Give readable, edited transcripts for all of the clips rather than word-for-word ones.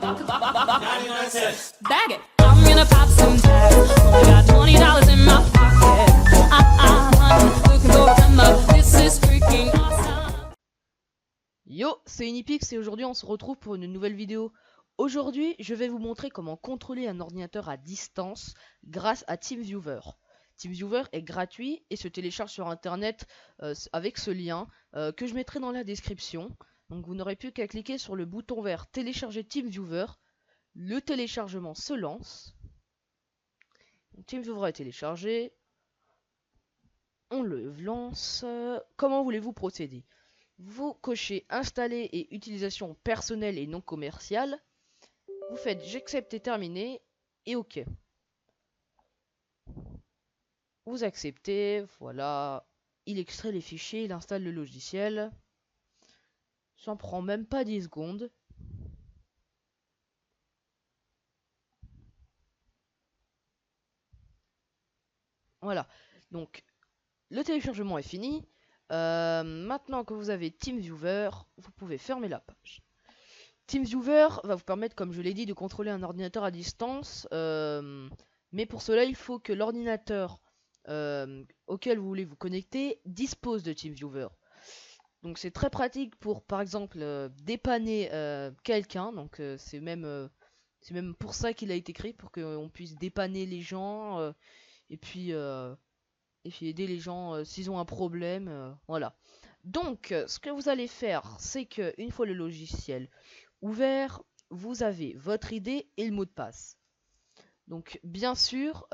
Bag it. I'm gonna pop some tags. Only got $20 in my pocket. Honey, looking for come up. This is freaking awesome. Yo, c'est Unipix et aujourd'hui on se retrouve pour une nouvelle vidéo. Aujourd'hui, je vais vous montrer comment contrôler un ordinateur à distance grâce à TeamViewer. TeamViewer est gratuit et se télécharge sur internet avec ce lien que je mettrai dans la description. Donc vous n'aurez plus qu'à cliquer sur le bouton vert télécharger TeamViewer. Le téléchargement se lance. TeamViewer est téléchargé. On le lance. Comment voulez-vous procéder? Vous cochez installer et utilisation personnelle et non commerciale. Vous faites j'accepte et terminé et OK. Vous acceptez, voilà. Il extrait les fichiers, il installe le logiciel. Ça prend même pas 10 secondes. Voilà. Donc, le téléchargement est fini. Maintenant que vous avez TeamViewer, vous pouvez fermer la page. TeamViewer va vous permettre, comme je l'ai dit, de contrôler un ordinateur à distance. Mais pour cela, il faut que l'ordinateur auquel vous voulez vous connecter dispose de TeamViewer. Donc c'est très pratique pour, par exemple, dépanner quelqu'un. Donc c'est même pour ça qu'il a été créé, pour qu'on puisse dépanner les gens et puis aider les gens s'ils ont un problème. Voilà. Donc ce que vous allez faire, c'est que une fois le logiciel ouvert, vous avez votre ID et le mot de passe. Donc bien sûr,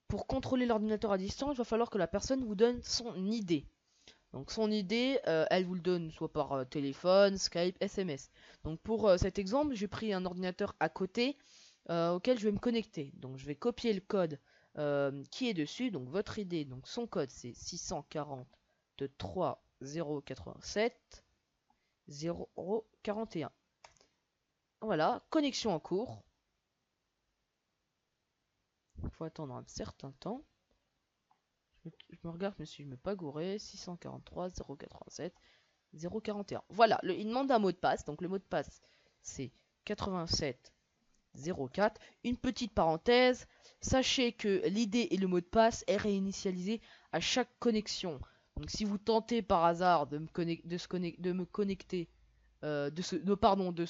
pour contrôler l'ordinateur à distance, il va falloir que la personne vous donne son ID. Donc son ID, elle vous le donne soit par téléphone, Skype, SMS. Donc pour cet exemple, j'ai pris un ordinateur à côté auquel je vais me connecter. Donc je vais copier le code qui est dessus. Donc votre ID, donc son code c'est 643 087 041. Voilà, connexion en cours. Il faut attendre un certain temps. Je me regarde, je me pas gouré. 643 087 041. Voilà, il demande un mot de passe. Donc le mot de passe, c'est 87 04. Une petite parenthèse. Sachez que l'ID et le mot de passe est réinitialisé à chaque connexion. Donc si vous tentez par hasard de se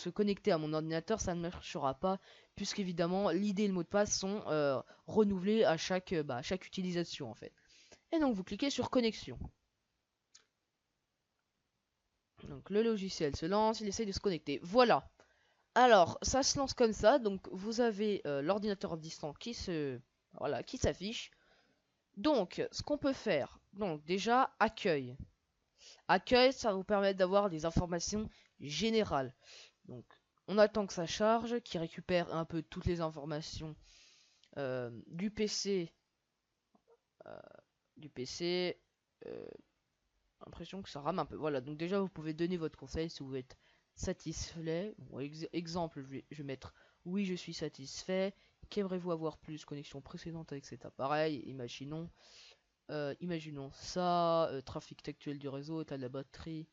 connecter à mon ordinateur, ça ne marchera pas, puisqu'évidemment l'ID et le mot de passe sont renouvelés à chaque utilisation en fait. Et donc vous cliquez sur connexion. Donc le logiciel se lance, il essaye de se connecter. Voilà. Alors ça se lance comme ça. Donc vous avez l'ordinateur distant qui s'affiche. Donc ce qu'on peut faire, donc déjà accueil. Accueil, ça va vous permettre d'avoir des informations générales. Donc on attend que ça charge, qui récupère un peu toutes les informations du PC. L'impression que ça rame un peu. Voilà, donc déjà vous pouvez donner votre conseil si vous êtes satisfait. Bon, exemple, je vais mettre oui, je suis satisfait. Qu'aimerez-vous avoir plus? Connexion précédente avec cet appareil. Imaginons ça. Trafic actuel du réseau, état de la batterie.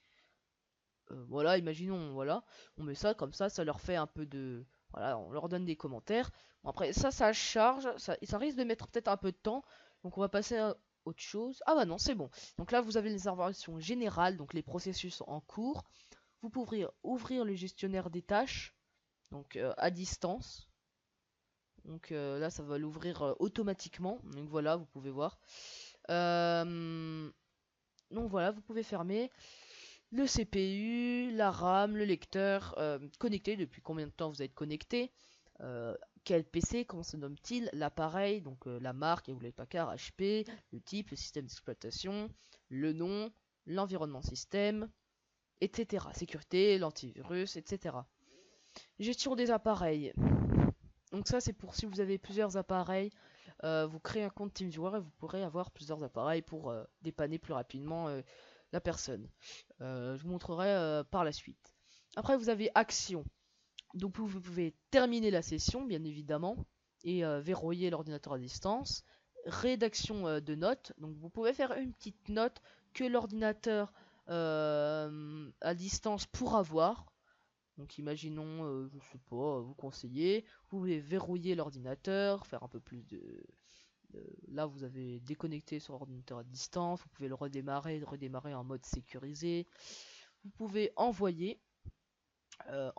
Voilà, imaginons, voilà. On met ça comme ça leur fait un peu de. Voilà, on leur donne des commentaires. Bon, après, ça charge. Ça risque de mettre peut-être un peu de temps. Donc on va passer à autre chose. Ah bah non, c'est bon. Donc là, vous avez les informations générales, donc les processus en cours. Vous pouvez ouvrir le gestionnaire des tâches, donc à distance. Donc là, ça va l'ouvrir automatiquement. Donc voilà, vous pouvez voir. Donc voilà, vous pouvez fermer le CPU, la RAM, le lecteur, connecté, depuis combien de temps vous êtes connecté, quel PC, comment se nomme-t-il, l'appareil, donc la marque, Hewlett-Packard, HP, le type, le système d'exploitation, le nom, l'environnement système, etc. Sécurité, l'antivirus, etc. Gestion des appareils. Donc ça c'est pour si vous avez plusieurs appareils, vous créez un compte TeamViewer et vous pourrez avoir plusieurs appareils pour dépanner plus rapidement la personne. Je vous montrerai par la suite. Après vous avez action. Donc vous pouvez terminer la session bien évidemment et verrouiller l'ordinateur à distance. Rédaction de notes. Donc vous pouvez faire une petite note que l'ordinateur à distance pourra voir. Donc imaginons, je sais pas, vous conseillez, vous pouvez verrouiller l'ordinateur, faire un peu plus là vous avez déconnecté sur l'ordinateur à distance, vous pouvez le redémarrer en mode sécurisé. Vous pouvez envoyer, il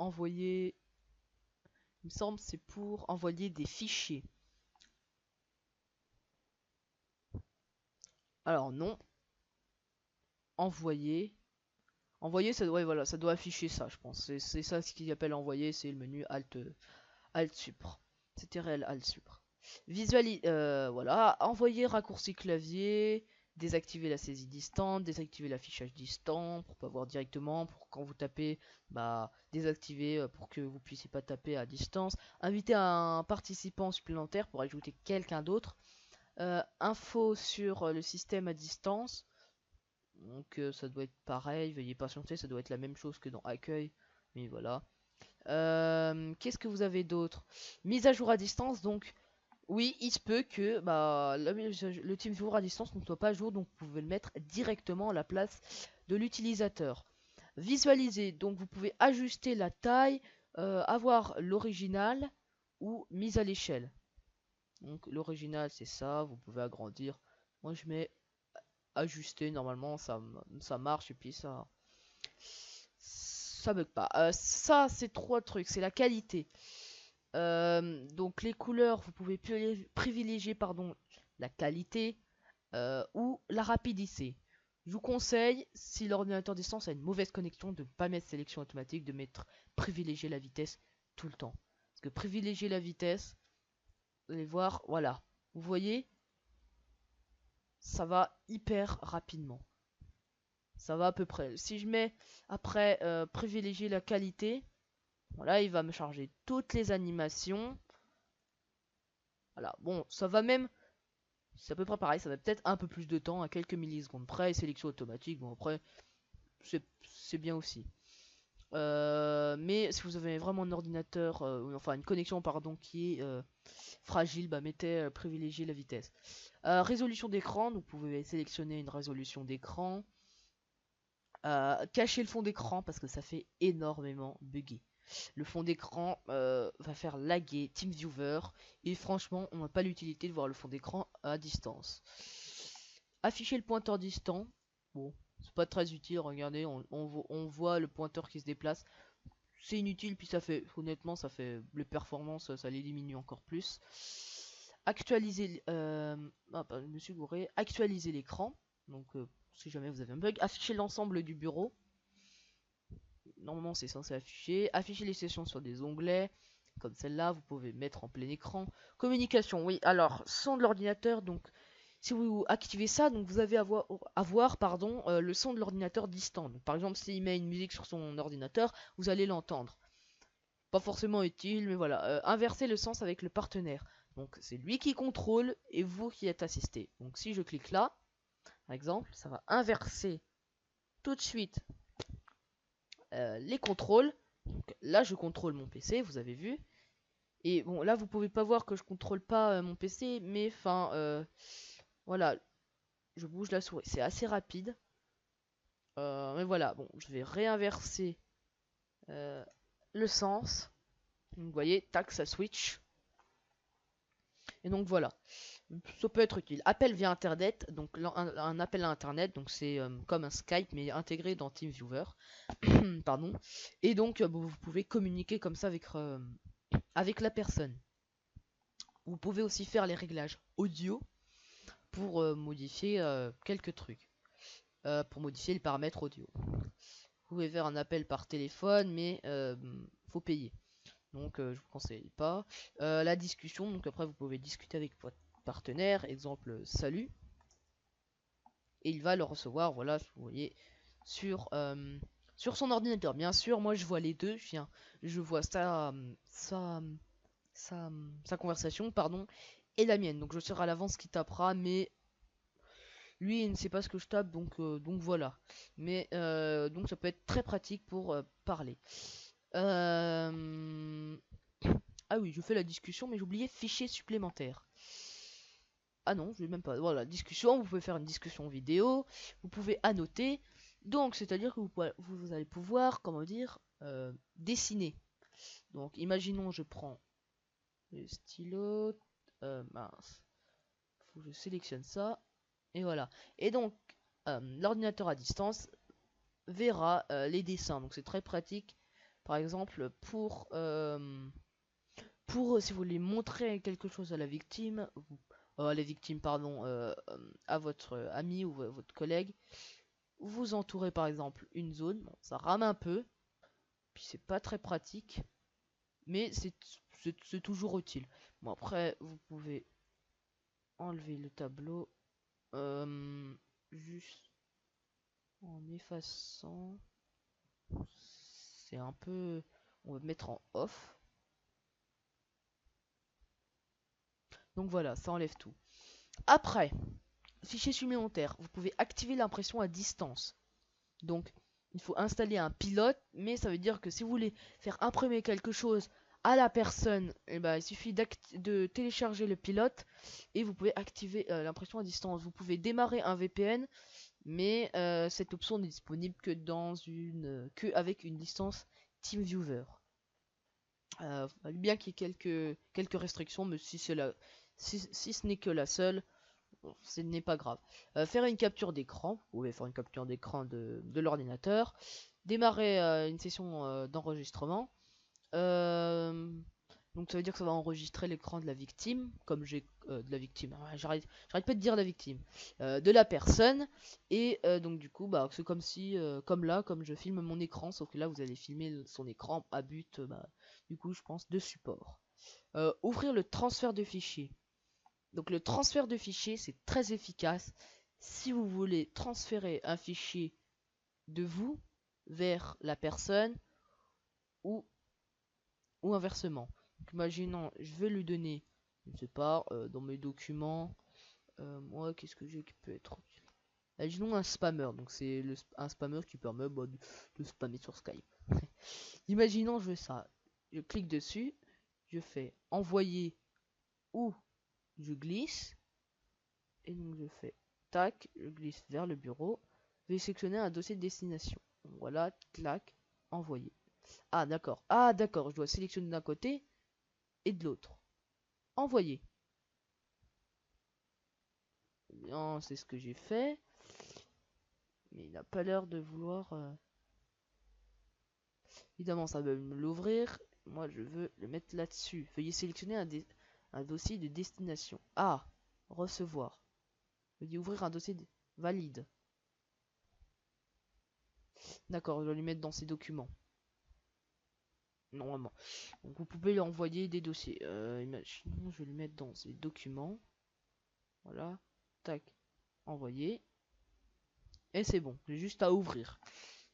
me semble c'est pour envoyer des fichiers. Alors non, envoyer. Envoyer, ça doit, voilà, ça doit afficher ça, je pense. C'est ça ce qu'ils appellent envoyer, c'est le menu Alt Supr. C'était réel Alt Supr. Voilà, envoyer raccourci clavier, désactiver la saisie distante, désactiver l'affichage distant pour pas voir directement, pour quand vous tapez, bah désactiver pour que vous puissiez pas taper à distance. Inviter un participant supplémentaire pour ajouter quelqu'un d'autre. Info sur le système à distance. Donc ça doit être pareil, veuillez patienter, ça doit être la même chose que dans accueil, mais voilà. Qu'est-ce que vous avez d'autre? Mise à jour à distance, donc oui, il se peut que bah, le TeamViewer à distance ne soit pas à jour, donc vous pouvez le mettre directement à la place de l'utilisateur. Visualiser, donc vous pouvez ajuster la taille, avoir l'original ou mise à l'échelle. Donc l'original c'est ça, vous pouvez agrandir. Moi je mets ajuster, normalement ça marche et puis ça bug pas. Ça c'est trois trucs, c'est la qualité. Donc les couleurs, vous pouvez privilégier pardon, la qualité ou la rapidité. Je vous conseille, si l'ordinateur distance a une mauvaise connexion, de ne pas mettre sélection automatique, de mettre privilégier la vitesse tout le temps. Parce que privilégier la vitesse, vous allez voir, voilà. Vous voyez, ça va hyper rapidement. Ça va à peu près. Si je mets après privilégier la qualité, voilà, il va me charger toutes les animations. Voilà, bon, ça va même, c'est à peu près pareil, ça va peut-être un peu plus de temps, à quelques millisecondes près, et sélection automatique, bon après, c'est bien aussi. Mais si vous avez vraiment un ordinateur, enfin une connexion pardon, qui est fragile, bah mettez privilégier la vitesse. Résolution d'écran, vous pouvez sélectionner une résolution d'écran. Cacher le fond d'écran parce que ça fait énormément bugger. Le fond d'écran va faire laguer TeamViewer et franchement on n'a pas l'utilité de voir le fond d'écran à distance. Afficher le pointeur distant, bon c'est pas très utile, regardez on voit le pointeur qui se déplace. C'est inutile puis ça fait, honnêtement ça fait les performances, ça les diminue encore plus. Actualiser, je me suis gouré, actualiser l'écran, donc si jamais vous avez un bug, afficher l'ensemble du bureau. Normalement c'est censé afficher les sessions sur des onglets, comme celle-là, vous pouvez mettre en plein écran. Communication, oui, alors, son de l'ordinateur, donc, si vous activez ça, donc vous avez le son de l'ordinateur distant. Donc, par exemple, s'il met une musique sur son ordinateur, vous allez l'entendre. Pas forcément utile, mais voilà. Inverser le sens avec le partenaire. Donc, c'est lui qui contrôle et vous qui êtes assisté. Donc, si je clique là, par exemple, ça va inverser tout de suite les contrôles. Donc là je contrôle mon PC, vous avez vu. Et bon là vous pouvez pas voir que je contrôle pas mon PC, mais enfin voilà, je bouge la souris, c'est assez rapide. Mais voilà, bon je vais réinverser le sens. Donc, vous voyez, tac, ça switch. Et donc voilà, ça peut être utile. Appel via internet, donc un appel à internet, donc c'est comme un Skype mais intégré dans TeamViewer. Pardon. Et donc vous pouvez communiquer comme ça avec la personne. Vous pouvez aussi faire les réglages audio pour modifier quelques trucs. Pour modifier les paramètres audio. Vous pouvez faire un appel par téléphone, mais faut payer. Donc je vous conseille pas. La discussion, donc après vous pouvez discuter avec votre partenaire, exemple salut. Et il va le recevoir, voilà, vous voyez, sur son ordinateur. Bien sûr, moi je vois les deux, je vois sa conversation, pardon, et la mienne. Donc je serai à l'avance qui tapera, mais lui il ne sait pas ce que je tape, donc voilà. Mais donc ça peut être très pratique pour parler. Ah oui, je fais la discussion, mais j'oubliais fichier supplémentaire. Ah non, je vais même pas. Voilà, discussion, vous pouvez faire une discussion vidéo, vous pouvez annoter. Donc, c'est-à-dire que vous allez pouvoir, comment dire, dessiner. Donc, imaginons, je prends le stylo, mince, faut que je sélectionne ça, et voilà. Et donc, l'ordinateur à distance verra les dessins. Donc, c'est très pratique. Par exemple, si vous voulez montrer quelque chose à la victime, pardon, à votre ami ou votre collègue, vous entourez par exemple une zone. Bon, ça rame un peu, puis c'est pas très pratique, mais c'est toujours utile. Bon, après, vous pouvez enlever le tableau juste en effaçant. C'est un peu. On va mettre en off. Donc voilà, ça enlève tout. Après, fichier supplémentaire, vous pouvez activer l'impression à distance. Donc, il faut installer un pilote, mais ça veut dire que si vous voulez faire imprimer quelque chose à la personne, il suffit de télécharger le pilote et vous pouvez activer l'impression à distance. Vous pouvez démarrer un VPN, mais cette option n'est disponible que avec une licence TeamViewer. Bien qu'il y ait quelques restrictions, mais si ce n'est que la seule, ce n'est pas grave. Faire une capture d'écran, vous pouvez faire une capture d'écran de l'ordinateur, démarrer une session d'enregistrement. Donc ça veut dire que ça va enregistrer l'écran de la victime, comme j'ai de la victime. J'arrête pas de dire la victime, de la personne. Et donc du coup, c'est comme si, comme je filme mon écran, sauf que là vous allez filmer son écran à but, du coup je pense de support. Ouvrir le transfert de fichiers. Donc le transfert de fichiers, c'est très efficace si vous voulez transférer un fichier de vous vers la personne ou, ou inversement. Donc, imaginons, je vais lui donner, je ne sais pas, dans mes documents, moi, qu'est-ce que j'ai qui peut être utile. Imaginons un spammer, donc c'est un spammer qui permet de spammer sur Skype. Imaginons, je veux ça, je clique dessus, je fais envoyer ou je glisse. Et donc je fais tac, je glisse vers le bureau, je vais sélectionner un dossier de destination. Voilà, clac, envoyer. Ah d'accord, je dois sélectionner d'un côté et de l'autre. Envoyer. Bien, c'est ce que j'ai fait. Mais il n'a pas l'air de vouloir... Évidemment, ça va me l'ouvrir. Moi, je veux le mettre là-dessus. Veuillez sélectionner un dossier de destination. Ah, recevoir. Veuillez ouvrir un dossier valide. D'accord, je dois lui mettre dans ses documents. Normalement. Donc vous pouvez lui envoyer des dossiers. Imaginons, je vais le mettre dans ses documents. Voilà. Tac. Envoyer. Et c'est bon. J'ai juste à ouvrir.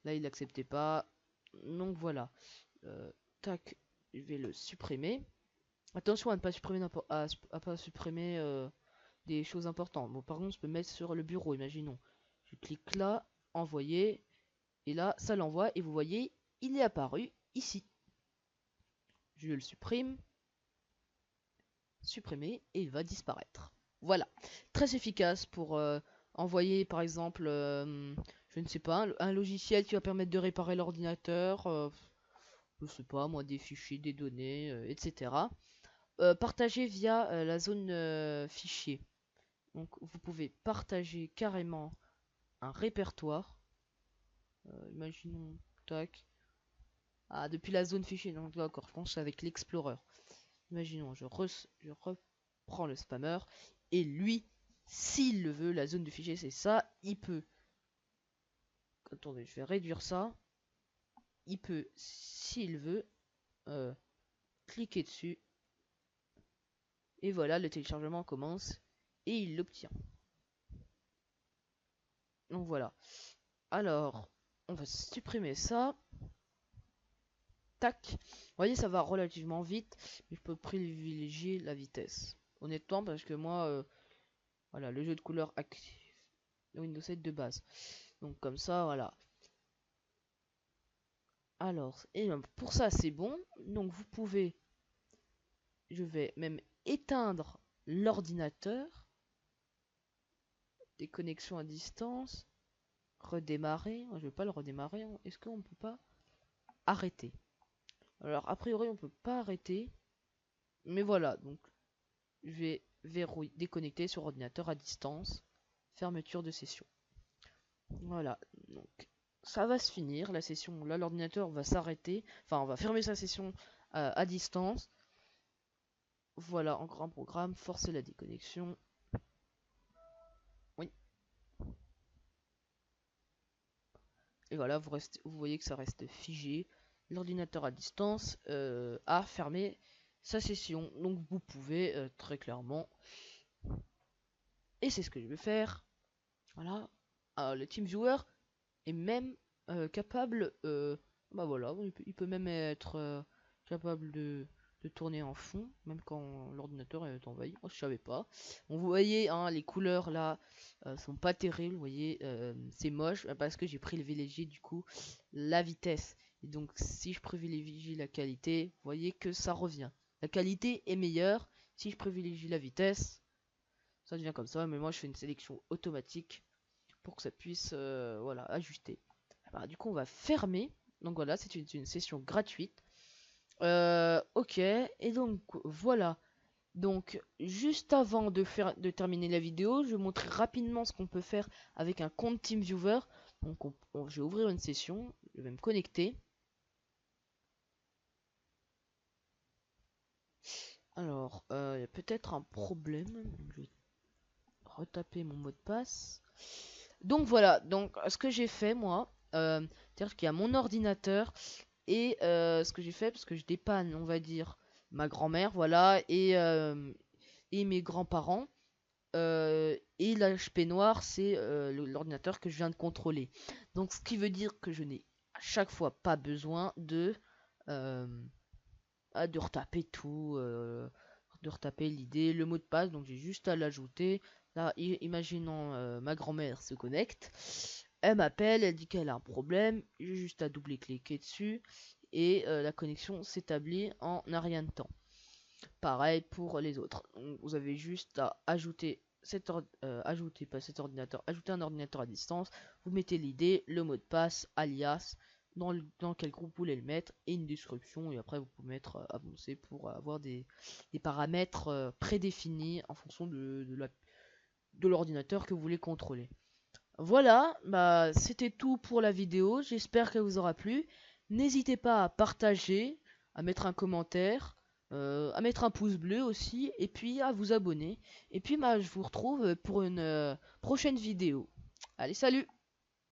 Là, il n'acceptait pas. Donc voilà. Tac. Je vais le supprimer. Attention à ne pas supprimer, pas supprimer des choses importantes. Bon, par contre, je peux mettre sur le bureau. Imaginons. Je clique là. Envoyer. Et là, ça l'envoie. Et vous voyez, il est apparu ici. Je le supprime. Supprimer et il va disparaître. Voilà, très efficace pour envoyer par exemple, je ne sais pas, un logiciel qui va permettre de réparer l'ordinateur, je sais pas moi, des fichiers, des données, etc. Partager via la zone fichier. Donc vous pouvez partager carrément un répertoire. Imaginons, tac. Ah, depuis la zone fichier, donc d'accord, je pense avec l'Explorer. Imaginons, je reprends le spammer et lui, s'il le veut, la zone de fichier c'est ça, il peut. Attendez, je vais réduire ça. Il peut, s'il veut, cliquer dessus. Et voilà, le téléchargement commence et il l'obtient. Donc voilà. Alors, on va supprimer ça. Tac. Vous voyez, ça va relativement vite, mais je peux privilégier la vitesse. Honnêtement, parce que moi, voilà, le jeu de couleurs active Windows 7 de base. Donc comme ça, voilà. Alors, et pour ça, c'est bon. Donc vous pouvez, je vais même éteindre l'ordinateur. Des connexions à distance. redémarrer. Moi, je vais pas le redémarrer. Est-ce qu'on peut pas arrêter? Alors, a priori, on peut pas arrêter. Mais voilà, donc je vais verrouiller, déconnecter sur ordinateur à distance. Fermeture de session. Voilà, donc ça va se finir la session. Là, l'ordinateur va s'arrêter. Enfin, on va fermer sa session à distance. Voilà, encore un programme. Forcer la déconnexion. Oui. Et voilà, vous voyez que ça reste figé. L'ordinateur à distance a fermé sa session. Donc vous pouvez très clairement. Et c'est ce que je vais faire. Voilà. Le TeamViewer est même capable. Bah voilà, il peut même être capable de tourner en fond, même quand l'ordinateur est envahi. Moi je savais pas. Bon, vous voyez, hein, les couleurs là sont pas terribles. Vous voyez, c'est moche parce que j'ai privilégié du coup la vitesse. Et donc si je privilégie la qualité, vous voyez que ça revient. La qualité est meilleure. Si je privilégie la vitesse, ça devient comme ça. Mais moi je fais une sélection automatique pour que ça puisse voilà, ajuster. Alors, du coup, on va fermer. Donc voilà, c'est une session gratuite. Ok, et donc voilà. Donc juste avant de terminer la vidéo, je vais montrer rapidement ce qu'on peut faire avec un compte TeamViewer. Donc je vais ouvrir une session, je vais me connecter. Alors, il y a peut-être un problème. Je vais retaper mon mot de passe. Donc voilà, donc ce que j'ai fait moi, c'est-à-dire qu'il y a mon ordinateur et ce que j'ai fait, parce que je dépanne, on va dire, ma grand-mère, voilà, et mes grands-parents. Et l'HP noir, c'est l'ordinateur que je viens de contrôler. Donc ce qui veut dire que je n'ai à chaque fois pas besoin euh, de retaper tout, de retaper l'idée, le mot de passe, donc j'ai juste à l'ajouter. Là, imaginons ma grand-mère se connecte, elle m'appelle, elle dit qu'elle a un problème, j'ai juste à double-cliquer dessus et la connexion s'établit en un rien de temps. Pareil pour les autres. Donc, vous avez juste à ajouter pas cet ordinateur, ajouter un ordinateur à distance. Vous mettez l'idée, le mot de passe, alias, dans quel groupe vous voulez le mettre et une description. Et après, vous pouvez mettre avancer pour avoir des paramètres prédéfinis en fonction de l'ordinateur que vous voulez contrôler. Voilà, bah c'était tout pour la vidéo. J'espère qu'elle vous aura plu. N'hésitez pas à partager, à mettre un commentaire, à mettre un pouce bleu aussi, et puis à vous abonner. Et puis bah, je vous retrouve pour une prochaine vidéo. Allez, salut!